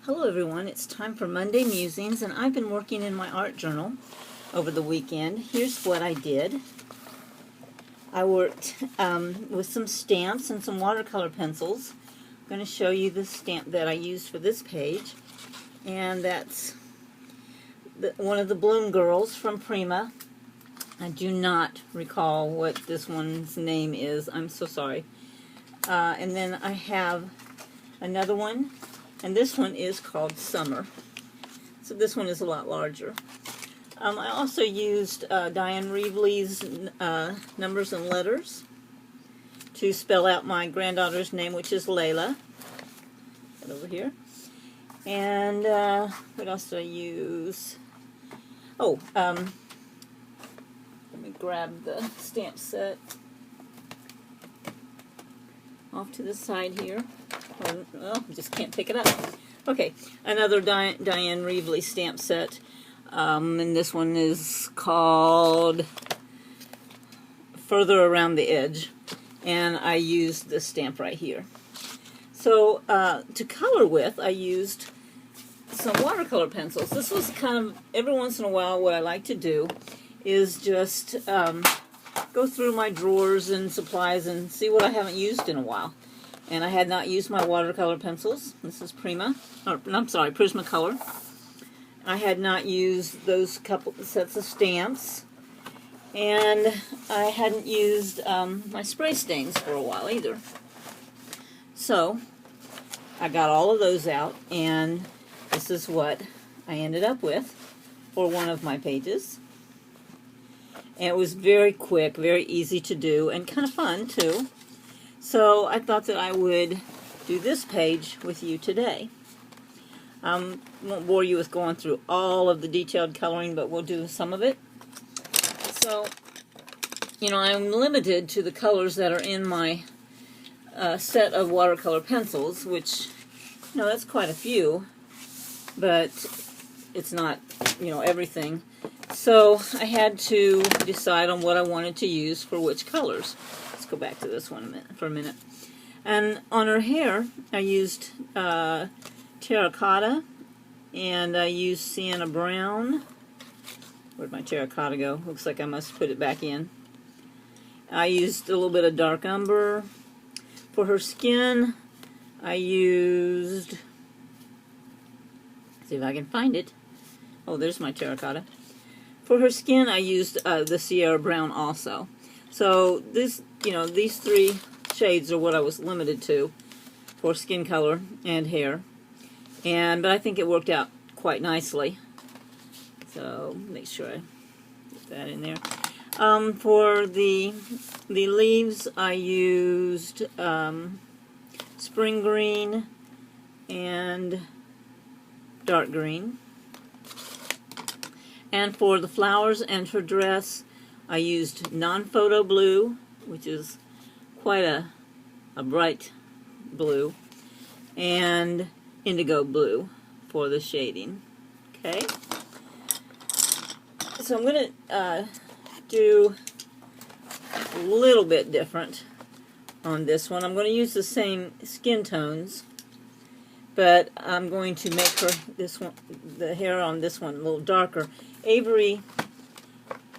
Hello everyone, it's time for Monday Musings, and I've been working in my art journal over the weekend. Here's what I did. I worked with some stamps and some watercolor pencils. I'm going to show you the stamp that I used for this page, and that's one of the Bloom Girls from Prima. I do not recall what this one's name is. I'm so sorry. And then I have another one. And this one is called Summer. So this one is a lot larger. I also used Diane Reevely's numbers and letters to spell out my granddaughter's name, which is Layla. Right over here. And what else did I use? Oh, let me grab the stamp set off to the side here. Well, just can't pick it up. Okay, another Diane Reevely stamp set, and this one is called Further Around the Edge, and I used this stamp right here. So to color with, I used some watercolor pencils. This was kind of, every once in a while, what I like to do is just go through my drawers and supplies and see what I haven't used in a while. And I had not used my watercolor pencils. This is Prima, or I'm sorry, Prismacolor. I had not used those couple sets of stamps, and I hadn't used my spray stains for a while either. So I got all of those out, and this is what I ended up with for one of my pages. And it was very quick, very easy to do, and kind of fun too. So I thought that I would do this page with you today. I won't bore you with going through all of the detailed coloring, but we'll do some of it. So, you know, I'm limited to the colors that are in my set of watercolor pencils, which, you know, that's quite a few, but it's not, you know, everything. So I had to decide on what I wanted to use for which colors. Let's go back to this one for a minute. And on her hair, I used terracotta, and I used sienna brown. Where'd my terracotta go? Looks like I must put it back in. I used a little bit of dark umber. For her skin, I used, let's see if I can find it. Oh, there's my terracotta. For her skin, I used the Sierra Brown also. So this, you know, these three shades are what I was limited to for skin color and hair. But I think it worked out quite nicely. So make sure I get that in there. For the leaves, I used spring green and dark green. And for the flowers and her dress, I used non-photo blue, which is quite a bright blue, and indigo blue for the shading. Okay? So I'm going to do a little bit different on this one. I'm going to use the same skin tones, but I'm going to make her, this one, the hair on this one, a little darker. Avery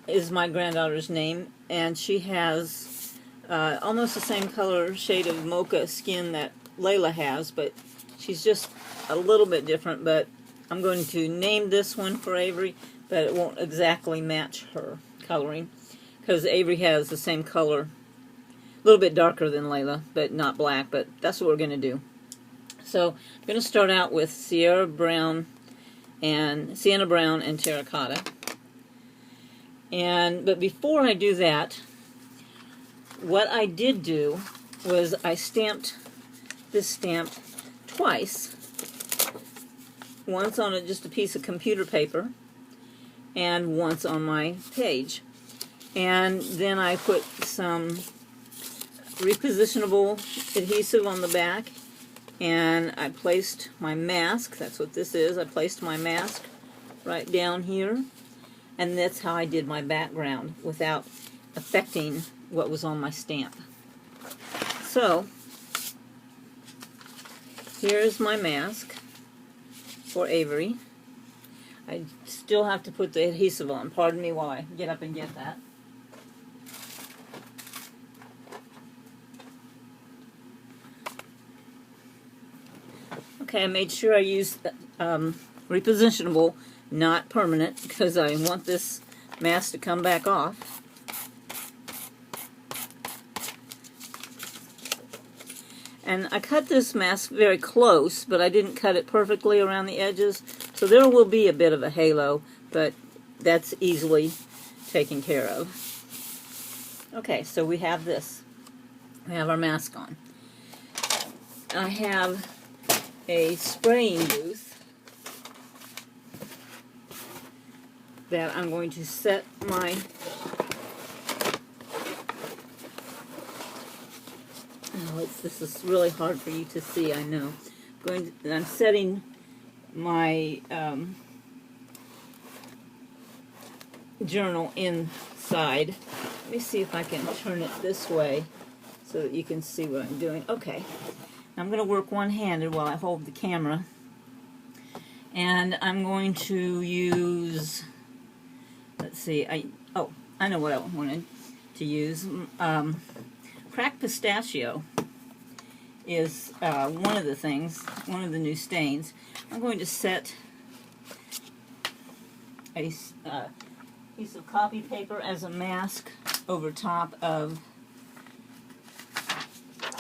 is my granddaughter's name, and she has almost the same color shade of mocha skin that Layla has, but she's just a little bit different. But I'm going to name this one for Avery, but it won't exactly match her coloring, because Avery has the same color, a little bit darker than Layla, but not black, but that's what we're going to do. So I'm going to start out with Sienna Brown and terracotta. But before I do that, what I did do was I stamped this stamp twice. Once on just a piece of computer paper, and once on my page. And then I put some repositionable adhesive on the back, and I placed my mask, that's what this is, I placed my mask right down here, and that's how I did my background without affecting what was on my stamp. So, here's my mask, for Avery. I still have to put the adhesive on. Pardon me while I get up and get that. Okay, I made sure I used repositionable, not permanent, because I want this mask to come back off. And I cut this mask very close, but I didn't cut it perfectly around the edges, so there will be a bit of a halo, but that's easily taken care of. Okay, so we have this. We have our mask on. I have a spraying booth that I'm going to set my this is really hard for you to see, I know. I'm setting my journal inside. Let me see if I can turn it this way so that you can see what I'm doing. Okay. I'm going to work one-handed while I hold the camera. And I'm going to use, let's see, I know what I wanted to use. Cracked pistachio is one of the things, one of the new stains. I'm going to set a piece of copy paper as a mask over top of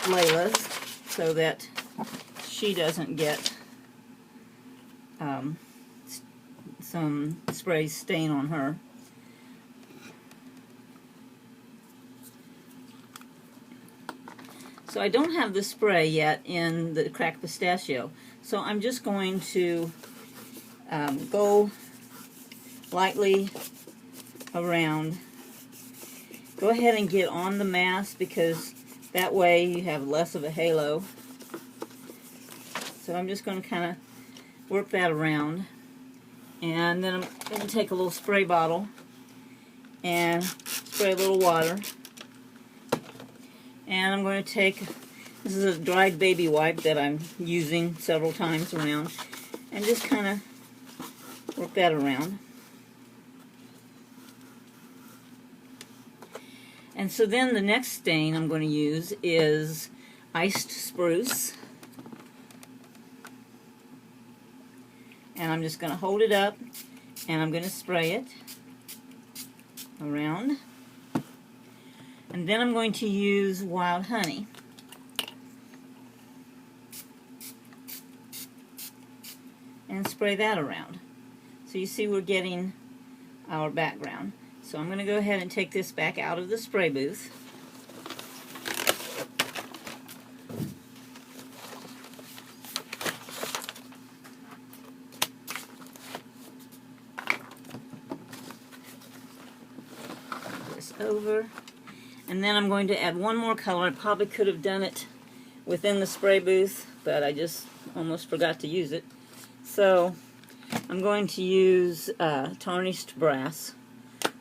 Layla's so that she doesn't get some spray stain on her. So I don't have the spray yet in the cracked pistachio, so I'm just going to go lightly around. Go ahead and get on the mask because that way you have less of a halo. So I'm just going to kind of work that around, and then I'm going to take a little spray bottle and spray a little water. And I'm going to take, this is a dried baby wipe that I'm using several times around, and just kind of work that around. And so then the next stain I'm going to use is iced spruce. And I'm just going to hold it up, and I'm going to spray it around. And then I'm going to use wild honey. And spray that around. So you see we're getting our background. So I'm going to go ahead and take this back out of the spray booth. This over. And then I'm going to add one more color. I probably could have done it within the spray booth, but I just almost forgot to use it. So I'm going to use tarnished brass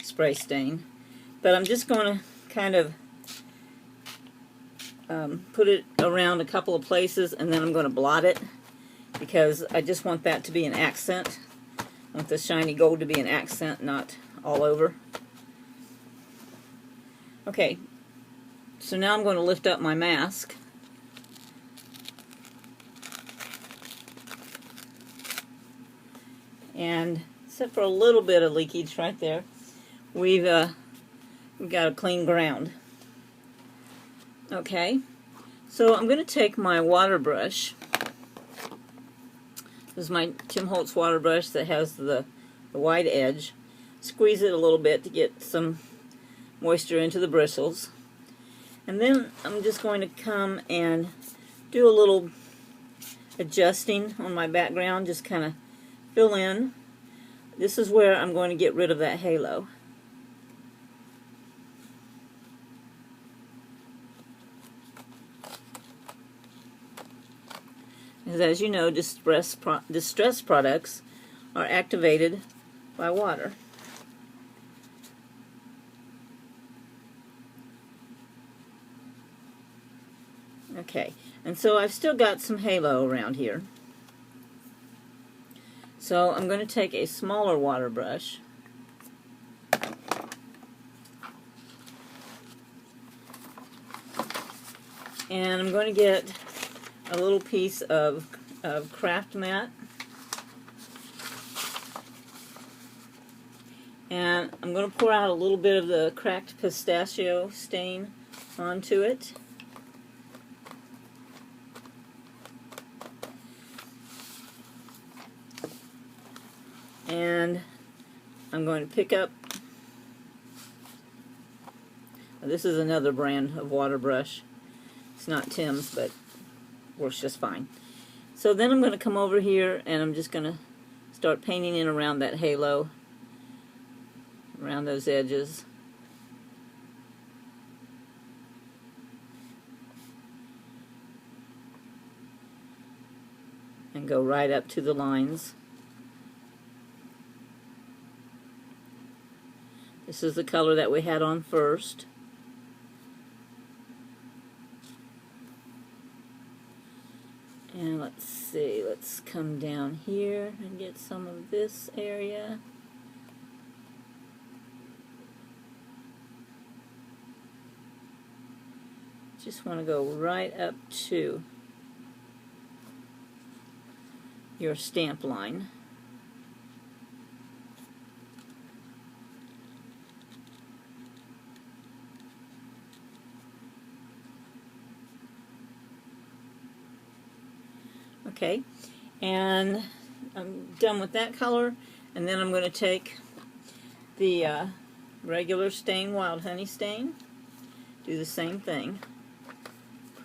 spray stain, but I'm just going to kind of put it around a couple of places, and then I'm going to blot it because I just want that to be an accent. I want the shiny gold to be an accent, not all over. Okay, so now I'm going to lift up my mask. And except for a little bit of leakage right there, we've got a clean ground. Okay, so I'm going to take my water brush. This is my Tim Holtz water brush that has the wide edge. Squeeze it a little bit to get some moisture into the bristles. And then I'm just going to come and do a little adjusting on my background, just kind of fill in. This is where I'm going to get rid of that halo. Because as you know, distress products are activated by water. Okay, and so I've still got some halo around here. So I'm going to take a smaller water brush and I'm going to get a little piece of craft mat, and I'm going to pour out a little bit of the cracked pistachio stain onto it. And I'm going to pick up, this is another brand of water brush. It's not Tim's, but works just fine. So then I'm going to come over here and I'm just going to start painting in around that halo, around those edges. And go right up to the lines. This is the color that we had on first. And let's see, let's come down here and get some of this area. Just want to go right up to your stamp line. Okay, and I'm done with that color, and then I'm going to take the regular stain, Wild Honey stain, do the same thing,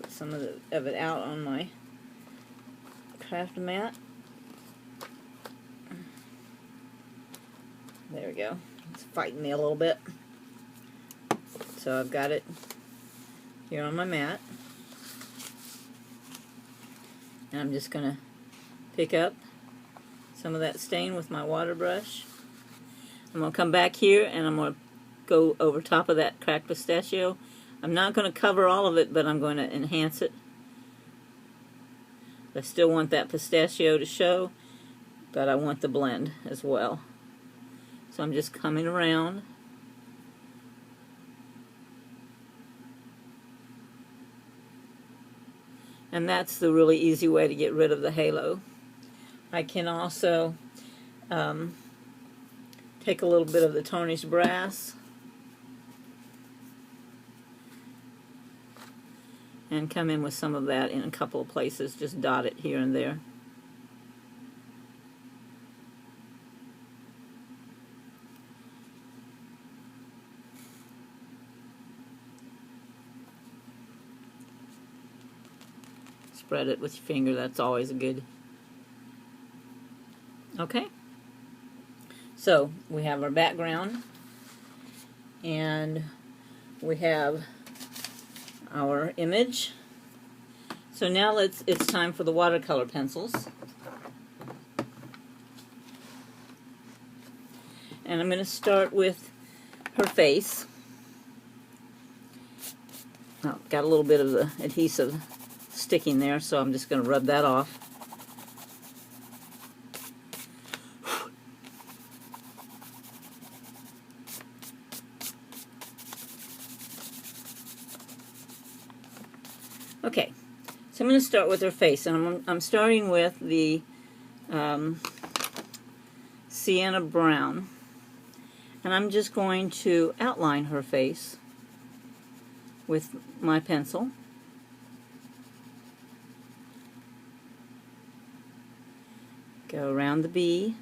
put some of it out on my craft mat. There we go. It's fighting me a little bit. So I've got it here on my mat. And I'm just going to pick up some of that stain with my water brush. I'm going to come back here and I'm going to go over top of that cracked pistachio. I'm not going to cover all of it, but I'm going to enhance it. I still want that pistachio to show, but I want the blend as well. So I'm just coming around. And that's the really easy way to get rid of the halo. I can also take a little bit of the tarnished brass and come in with some of that in a couple of places. Just dot it here and there. Spread it with your finger, that's always good. Okay, so we have our background and we have our image. So now it's time for the watercolor pencils. And I'm going to start with her face. Oh, got a little bit of the adhesive sticking there, so I'm just going to rub that off. Okay, so I'm going to start with her face, and I'm starting with the sienna brown, and I'm just going to outline her face with my pencil. Go around the bee.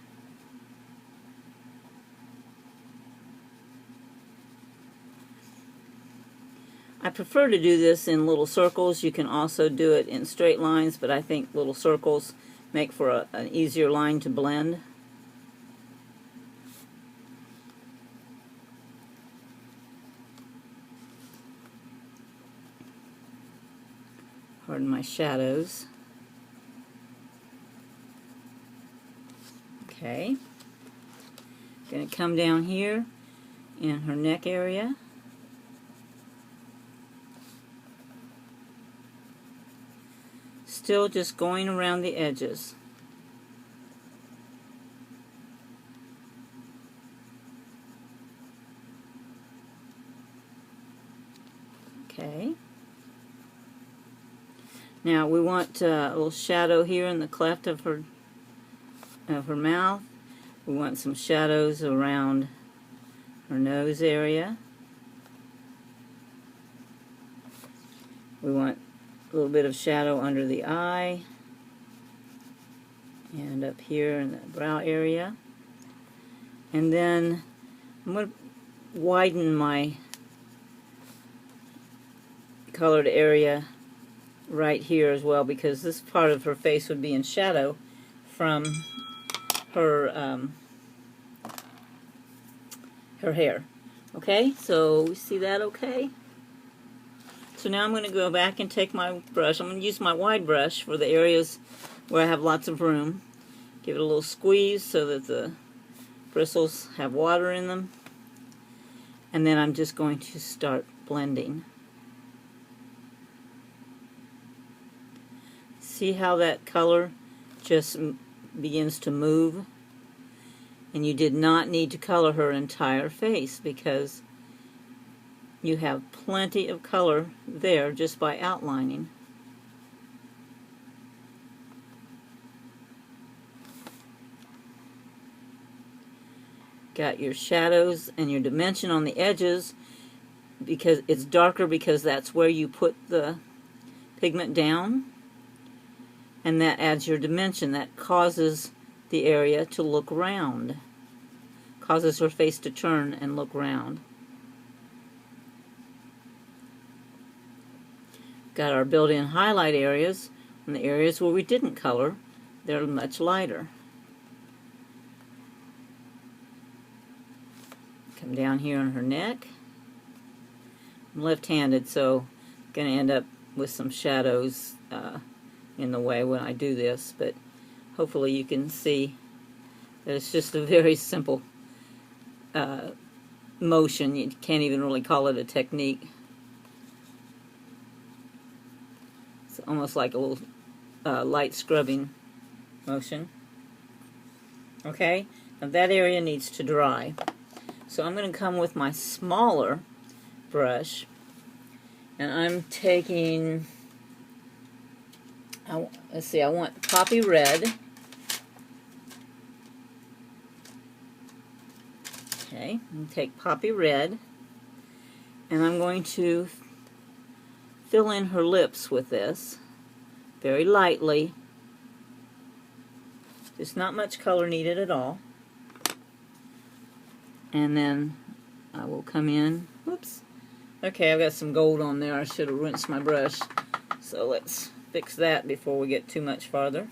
I prefer to do this in little circles. You can also do it in straight lines, but I think little circles make for an easier line to blend. Pardon my shadows. Okay, going to come down here in her neck area. Still just going around the edges. Okay. Now we want a little shadow here in the cleft of her mouth. We want some shadows around her nose area. We want a little bit of shadow under the eye and up here in the brow area. And then I'm going to widen my colored area right here as well, because this part of her face would be in shadow from her her hair. Okay, so we see that okay? So now I'm going to go back and take my brush. I'm going to use my wide brush for the areas where I have lots of room. Give it a little squeeze so that the bristles have water in them. And then I'm just going to start blending. See how that color just begins to move? And you did not need to color her entire face because you have plenty of color there just by outlining. Got your shadows and your dimension on the edges because it's darker, because that's where you put the pigment down, and that adds your dimension. That causes the area to look round, causes her face to turn and look round. Got our built-in highlight areas, and the areas where we didn't color, they're much lighter. Come down here on her neck. I'm left-handed, so I'm going to end up with some shadows in the way when I do this, but hopefully you can see that it's just a very simple motion. You can't even really call it a technique. It's almost like a little light scrubbing motion. Okay, now that area needs to dry. So I'm going to come with my smaller brush, and I'm taking, let's see, I want poppy red. Okay, I'm going to take poppy red, and I'm going to fill in her lips with this very lightly. There's not much color needed at all. And then I will come in, whoops, okay, I've got some gold on there. I should have rinsed my brush. So let's fix that before we get too much farther.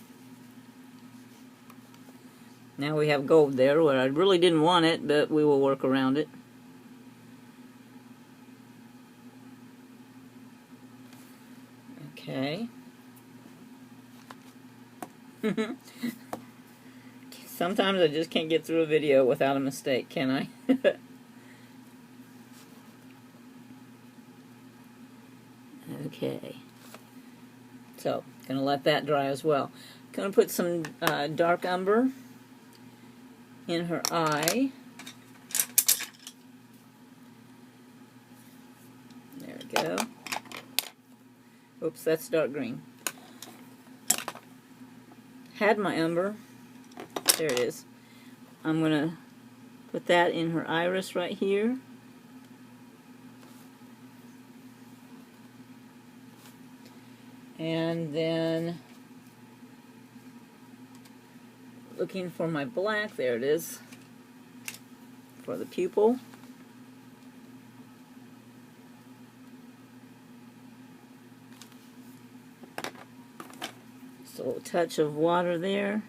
Now we have gold there where I really didn't want it, but we will work around it. Okay. Sometimes I just can't get through a video without a mistake, can I? Okay. So, gonna let that dry as well. Gonna put some dark umber in her eye. There we go. Oops, that's dark green. Had my umber. There it is. I'm going to put that in her iris right here. And then looking for my black, there it is, for the pupil. Just a little touch of water there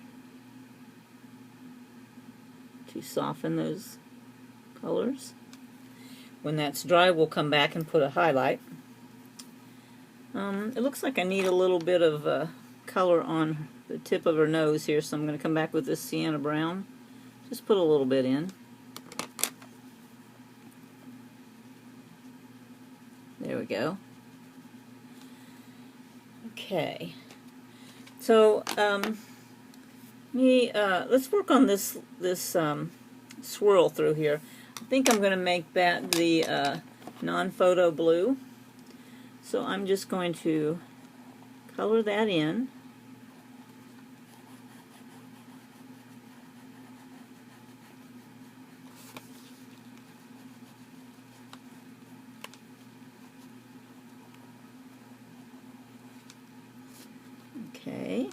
to soften those colors. When that's dry, we'll come back and put a highlight. It looks like I need a little bit of color on the tip of her nose here, so I'm going to come back with this sienna brown. Just put a little bit in. There we go. Okay. So, let's work on this swirl through here. I think I'm going to make that the non-photo blue. So I'm just going to color that in. Okay.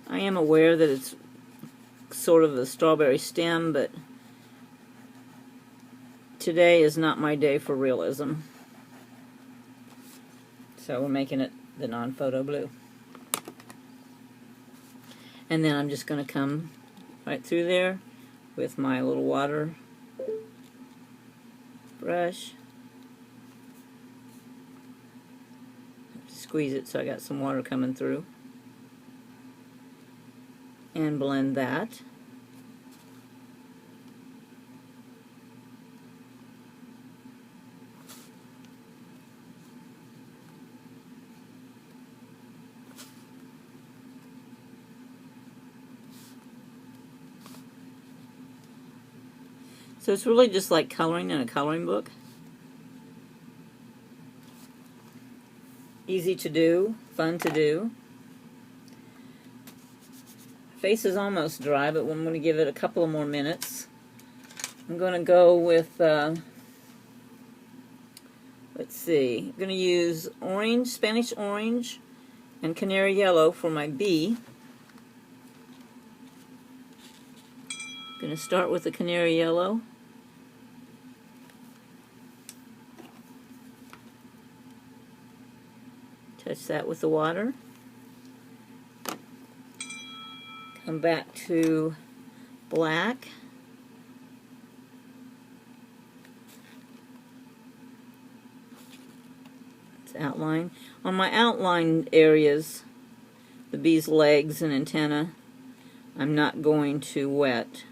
I am aware that it's sort of a strawberry stem, but today is not my day for realism. So we're making it the non-photo blue. And then I'm just going to come right through there with my little water brush. Squeeze it so I got some water coming through. And blend that. So it's really just like coloring in a coloring book. Easy to do, fun to do. Face is almost dry, but I'm going to give it a couple of more minutes. I'm going to go with, let's see, I'm going to use orange, Spanish orange, and canary yellow for my bee. I'm going to start with the canary yellow. Touch that with the water. Come back to black. Let's outline. On my outlined areas, the bee's legs and antenna, I'm not going to wet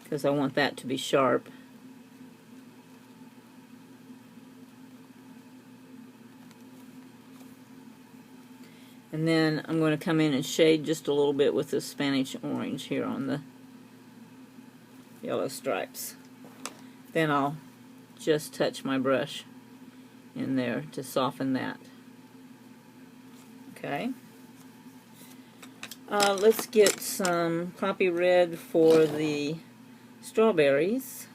because I want that to be sharp. And then I'm going to come in and shade just a little bit with the Spanish orange here on the yellow stripes. Then I'll just touch my brush in there to soften that. Okay. Let's get some poppy red for the strawberries.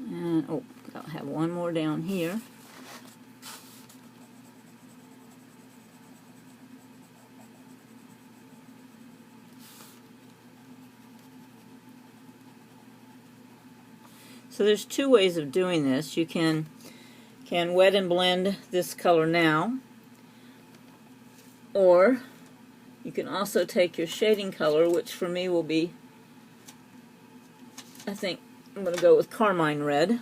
And, oh, I'll have one more down here. So there's two ways of doing this. You can wet and blend this color now, or you can also take your shading color, which for me will be, I think I'm going to go with carmine red,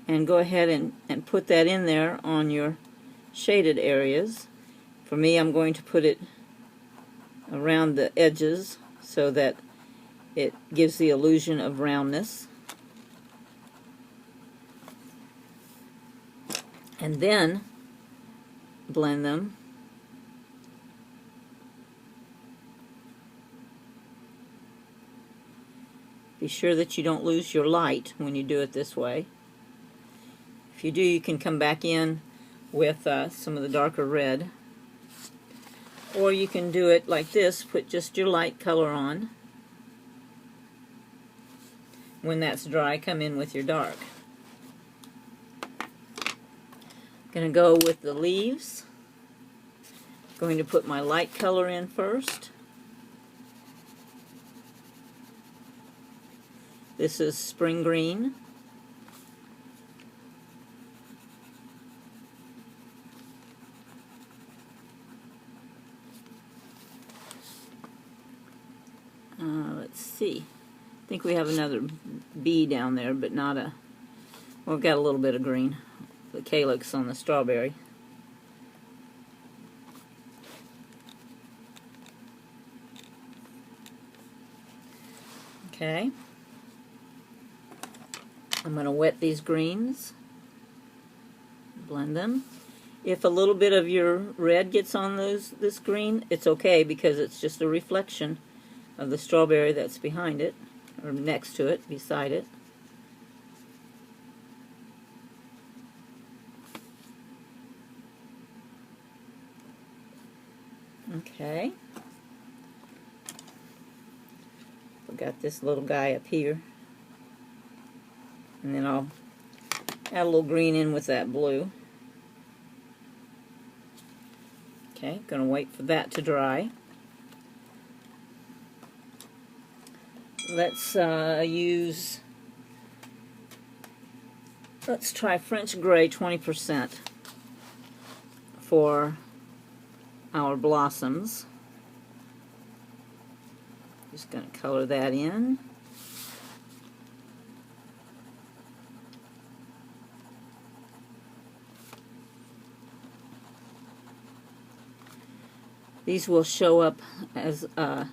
and go ahead and put that in there on your shaded areas. For me, I'm going to put it around the edges so that it gives the illusion of roundness. And then blend them. Be sure that you don't lose your light when you do it this way. If you do, you can come back in with some of the darker red. Or you can do it like this, put just your light color on. When that's dry, come in with your dark. Going to go with the leaves. Going to put my light color in first. This is spring green. Let's see. I think we have another bee down there, but not a... Well, we've got a little bit of green. the calyx on the strawberry. Okay. I'm going to wet these greens, blend them. If a little bit of your red gets on this green, it's okay because it's just a reflection of the strawberry that's behind it, or next to it, beside it. Okay. We got this little guy up here. And then I'll add a little green in with that blue. Okay, gonna wait for that to dry. Let's let's try French Gray 20% for our blossoms. Just gonna color that in. These will show up as a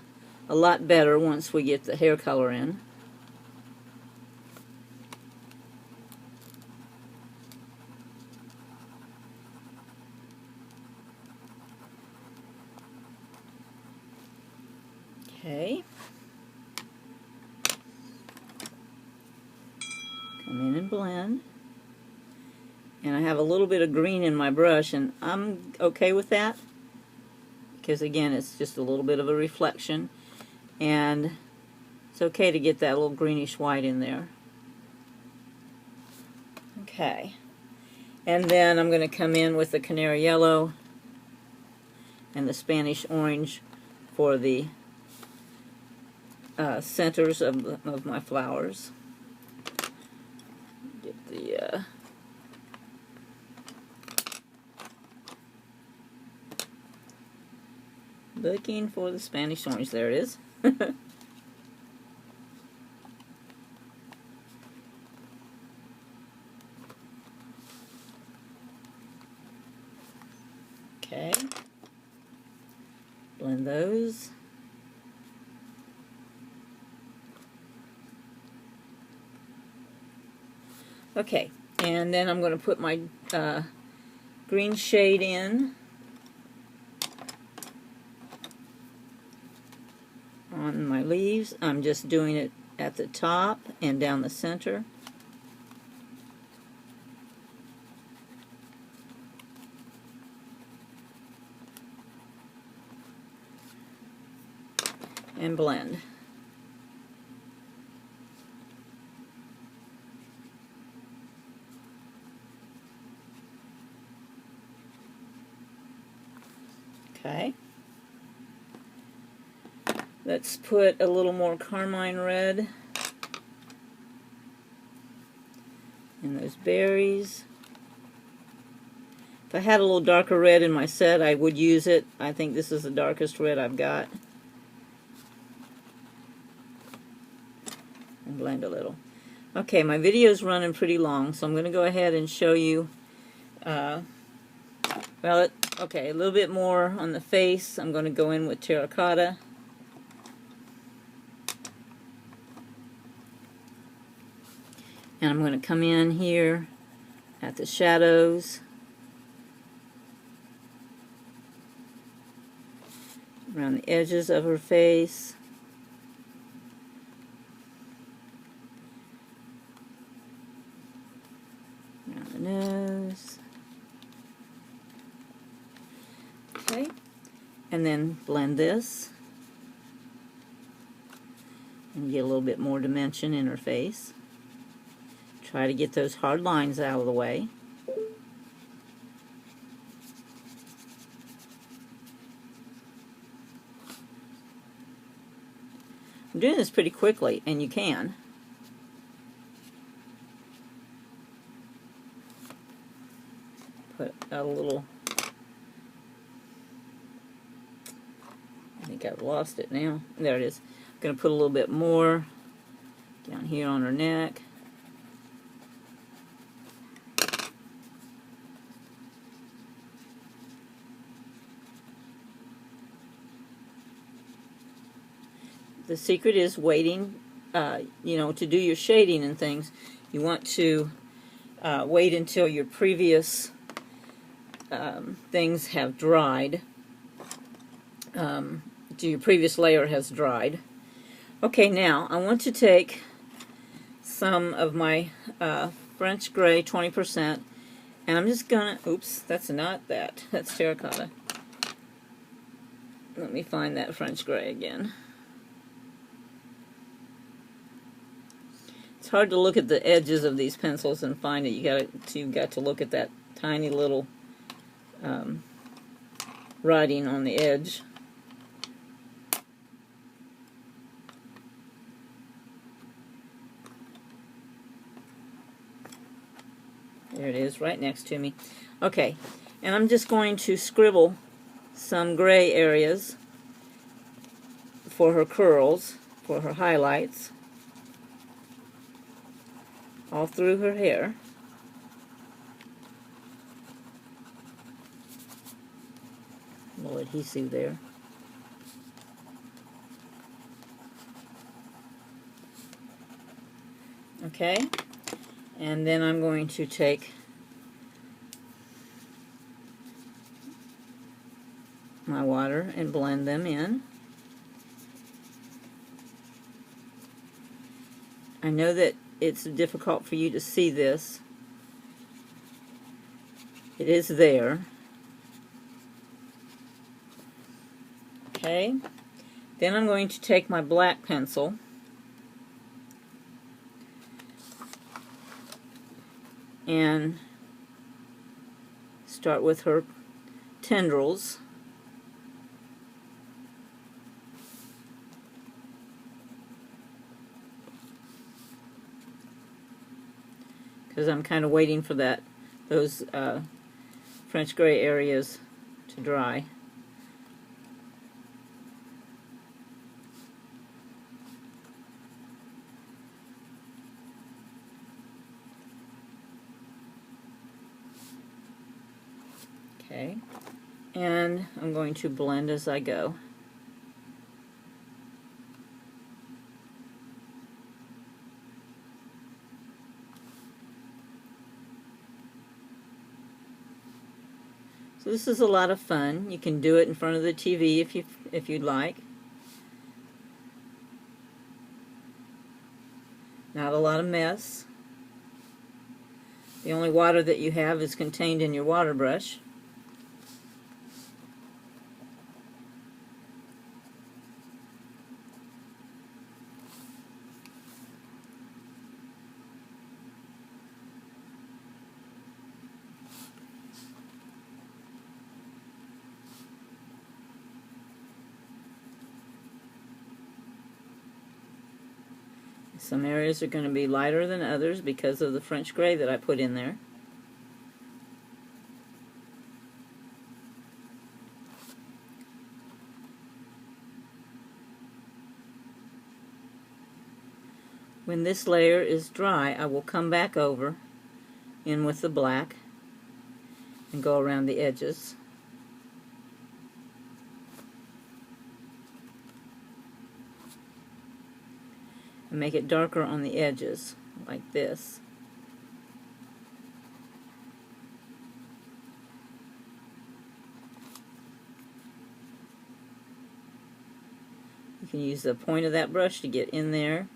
lot better once we get the hair color in. Okay. Come in and blend. And I have a little bit of green in my brush, and I'm okay with that, because again, it's just a little bit of a reflection, and it's okay to get that little greenish white in there. Okay, and then I'm going to come in with the canary yellow and the Spanish orange for the centers of my flowers. Get the looking for the Spanish orange. There it is. Okay. Blend those. Okay, and then I'm going to put my green shade in on my leaves. I'm just doing it at the top and down the center. And blend. Okay. Let's put a little more carmine red in those berries. If I had a little darker red in my set, I would use it. I think this is the darkest red I've got. And blend a little. Okay, my video's running pretty long, so I'm going to go ahead and show you, okay, a little bit more on the face. I'm going to go in with terracotta. And I'm going to come in here at the shadows, around the edges of her face. Around the nose. Okay, and then blend this and get a little bit more dimension in her face. Try to get those hard lines out of the way. I'm doing this pretty quickly, and you can. Put a little, I think I've lost it now. There it is. I'm going to put a little bit more down here on her neck. The secret is waiting, you know, to do your shading and things. You want to wait until your previous things have dried. Your previous layer has dried. Okay, now I want to take some of my French Gray 20%, and I'm just gonna, oops, that's not that, that's terracotta. Let me find that French Gray again. It's hard to look at the edges of these pencils and find it. You've got to look at that tiny little writing on the edge. There it is, right next to me. Okay, and I'm just going to scribble some gray areas for her curls, for her highlights, all through her hair. A little adhesive there. Okay, and then I'm going to take my water and blend them in. I know that it's difficult for you to see this. It is there. Okay, then I'm going to take my black pencil and start with her tendrils. Because I'm kind of waiting for those French Gray areas to dry. Okay, and I'm going to blend as I go. So this is a lot of fun. You can do it in front of the TV if you'd like. Not a lot of mess. The only water that you have is contained in your water brush. Some areas are going to be lighter than others because of the French Gray that I put in there. When this layer is dry, I will come back over in with the black and go around the edges. And make it darker on the edges, like this. You can use the point of that brush to get in there,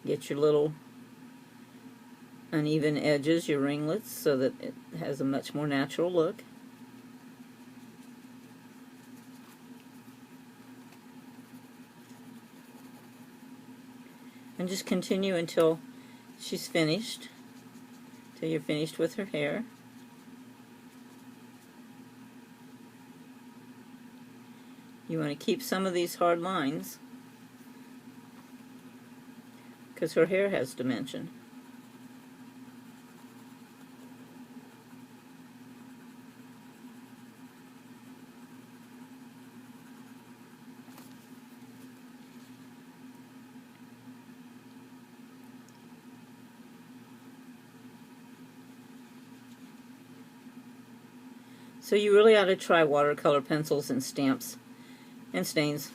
get your little uneven edges, your ringlets, so that it has a much more natural look. And just continue until she's finished, till you're finished with her hair. You want to keep some of these hard lines because her hair has dimension. So you really ought to try watercolor pencils and stamps and stains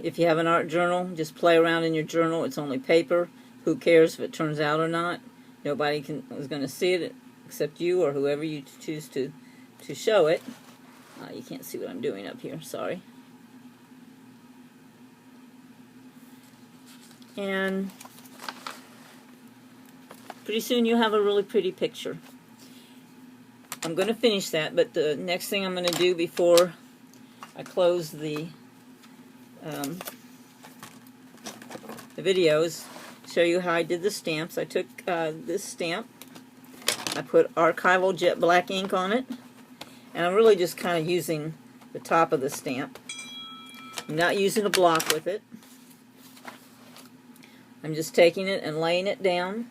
if you have an art journal, just play around in your journal. It's only paper. Who cares if it turns out or not? Nobody is going to see it except you or whoever you choose to show it. You can't see what I'm doing up here, sorry. And pretty soon you'll have a really pretty picture. I'm going to finish that, but the next thing I'm going to do before I close the video is show you how I did the stamps. I took this stamp, I put archival jet black ink on it, and I'm really just kind of using the top of the stamp. I'm not using a block with it. I'm just taking it and laying it down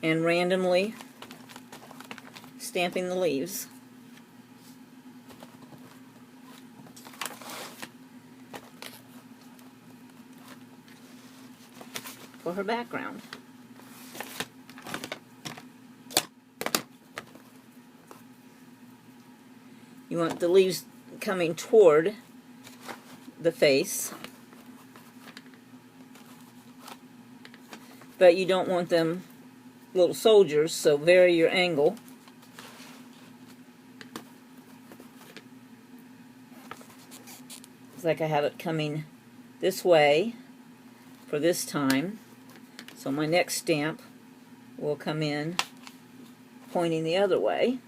and randomly stamping the leaves. For her background. You want the leaves coming toward the face, but you don't want them little soldiers, so vary your angle. It's like I have it coming this way for this time, so my next stamp will come in pointing the other way.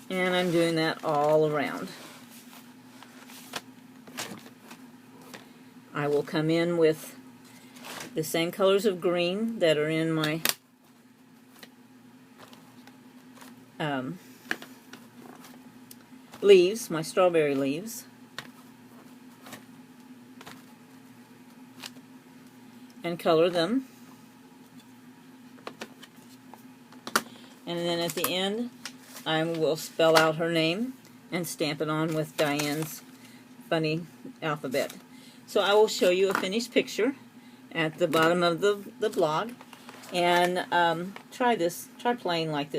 And I'm doing that all around. I will come in with the same colors of green that are in my leaves, my strawberry leaves. And color them. And then at the end, I will spell out her name and stamp it on with Diane's funny alphabet. So I will show you a finished picture at the bottom of the blog. And try playing like this.